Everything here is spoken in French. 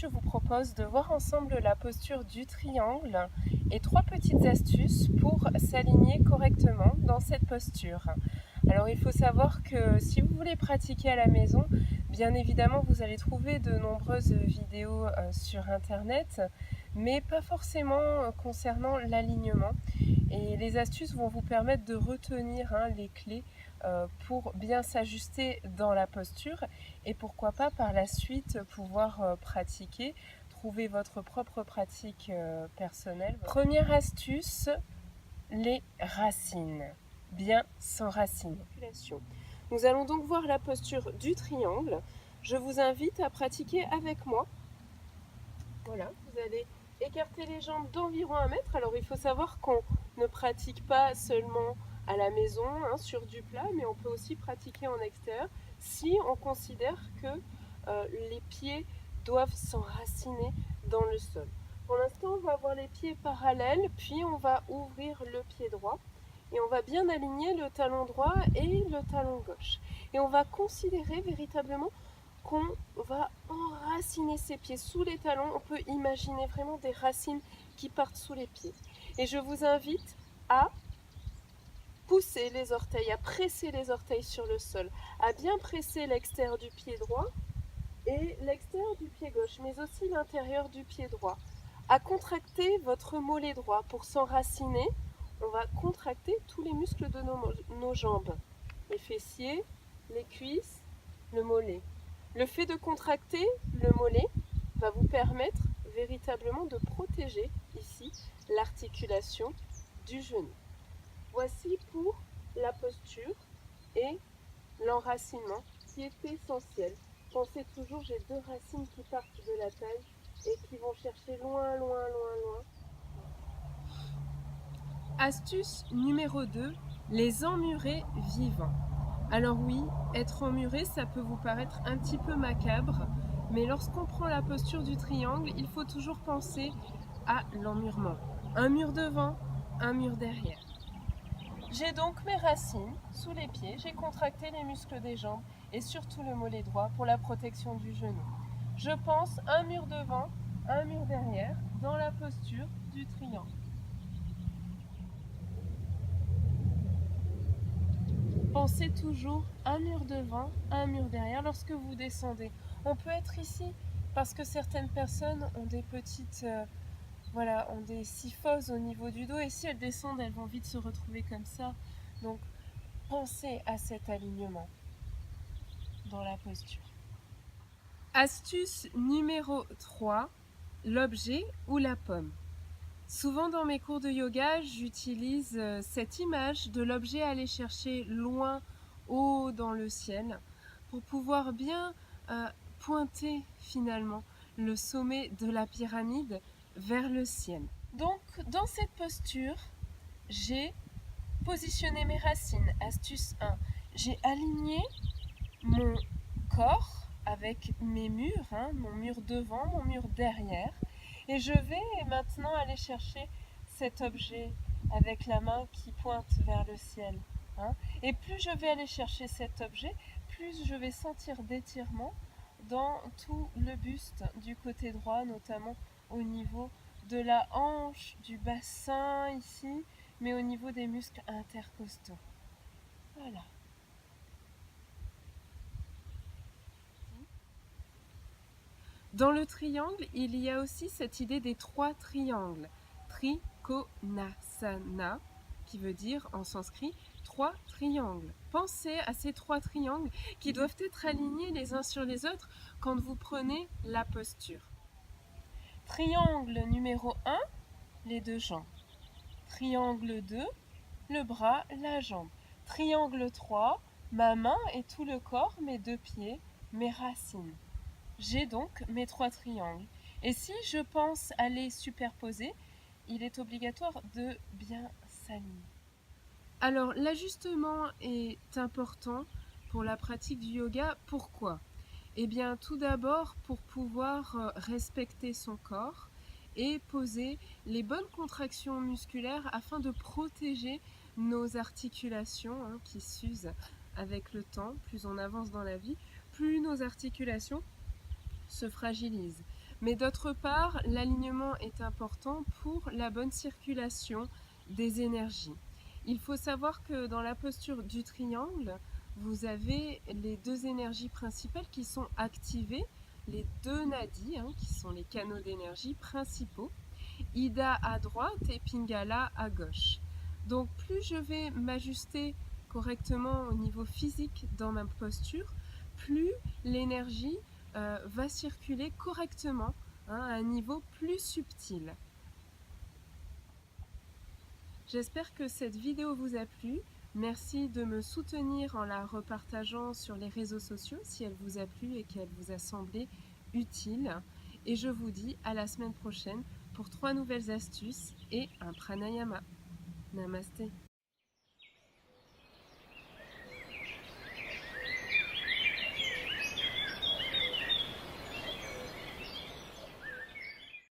je vous propose de voir ensemble la posture du triangle et 3 petites astuces pour s'aligner correctement dans cette posture. Alors il faut savoir que si vous voulez pratiquer à la maison, bien évidemment vous allez trouver de nombreuses vidéos sur internet, mais pas forcément concernant l'alignement. Et les astuces vont vous permettre de retenir les clés pour bien s'ajuster dans la posture et pourquoi pas par la suite pouvoir pratiquer, trouver votre propre pratique personnelle. Première astuce, les racines. Bien s'enraciner. Nous allons donc voir la posture du triangle. Je vous invite à pratiquer avec moi. Voilà, vous allez écarter les jambes d'environ 1 mètre. Alors il faut savoir qu'on ne pratique pas seulement à la maison sur du plat, mais on peut aussi pratiquer en extérieur si on considère que les pieds doivent s'enraciner dans le sol. Pour l'instant, on va avoir les pieds parallèles, puis on va ouvrir le pied droit et on va bien aligner le talon droit et le talon gauche. Et on va considérer véritablement qu'on va enraciner ses pieds sous les talons. On peut imaginer vraiment des racines qui partent sous les pieds. Et je vous invite à pousser les orteils, à presser les orteils sur le sol, à bien presser l'extérieur du pied droit et l'extérieur du pied gauche, mais aussi l'intérieur du pied droit. À contracter votre mollet droit. Pour s'enraciner, on va contracter tous les muscles de nos jambes. Les fessiers, les cuisses, le mollet. Le fait de contracter le mollet va vous permettre véritablement de protéger ici l'articulation du genou. Voici pour la posture et l'enracinement qui est essentiel. Pensez toujours, j'ai 2 racines qui partent de la taille et qui vont chercher loin, loin, loin, loin. Astuce numéro 2, les emmurés vivants. Alors oui, être emmuré, ça peut vous paraître un petit peu macabre, mais lorsqu'on prend la posture du triangle, il faut toujours penser à l'emmurement. Un mur devant, un mur derrière. J'ai donc mes racines sous les pieds, j'ai contracté les muscles des jambes et surtout le mollet droit pour la protection du genou. Je pense un mur devant, un mur derrière dans la posture du triangle. Pensez toujours un mur devant, un mur derrière lorsque vous descendez. On peut être ici parce que certaines personnes ont des petites, ont des syphoses au niveau du dos et si elles descendent, elles vont vite se retrouver comme ça. Donc pensez à cet alignement dans la posture. Astuce numéro 3, l'objet ou la pomme. Souvent dans mes cours de yoga, j'utilise cette image de l'objet à aller chercher loin, haut dans le ciel, pour pouvoir bien pointer finalement le sommet de la pyramide vers le ciel. Donc dans cette posture, j'ai positionné mes racines. Astuce 1, j'ai aligné mon corps avec mes murs, mon mur devant, mon mur derrière. Et je vais maintenant aller chercher cet objet avec la main qui pointe vers le ciel. Et plus je vais aller chercher cet objet, plus je vais sentir d'étirement dans tout le buste du côté droit, notamment au niveau de la hanche, du bassin ici, mais au niveau des muscles intercostaux. Voilà. Dans le triangle, il y a aussi cette idée des 3 triangles. Trikonasana, qui veut dire en sanskrit 3 triangles. Pensez à ces 3 triangles qui doivent être alignés les uns sur les autres quand vous prenez la posture. Triangle numéro 1, les 2 jambes. Triangle 2, le bras, la jambe. Triangle 3, ma main et tout le corps, mes 2 pieds, mes racines. J'ai donc mes 3 triangles. Et si je pense à les superposer, il est obligatoire de bien s'aligner. Alors l'ajustement est important pour la pratique du yoga. Pourquoi ? Eh bien tout d'abord pour pouvoir respecter son corps et poser les bonnes contractions musculaires afin de protéger nos articulations qui s'usent avec le temps. Plus on avance dans la vie, plus nos articulations se fragilisent. Mais d'autre part, l'alignement est important pour la bonne circulation des énergies. Il faut savoir que dans la posture du triangle, vous avez les deux énergies principales qui sont activées, les deux nadis, qui sont les canaux d'énergie principaux, Ida à droite et Pingala à gauche. Donc plus je vais m'ajuster correctement au niveau physique dans ma posture, plus l'énergie va circuler correctement à un niveau plus subtil. J'espère que cette vidéo vous a plu. Merci de me soutenir en la repartageant sur les réseaux sociaux si elle vous a plu et qu'elle vous a semblé utile. Et je vous dis à la semaine prochaine pour 3 nouvelles astuces et un pranayama. Namasté.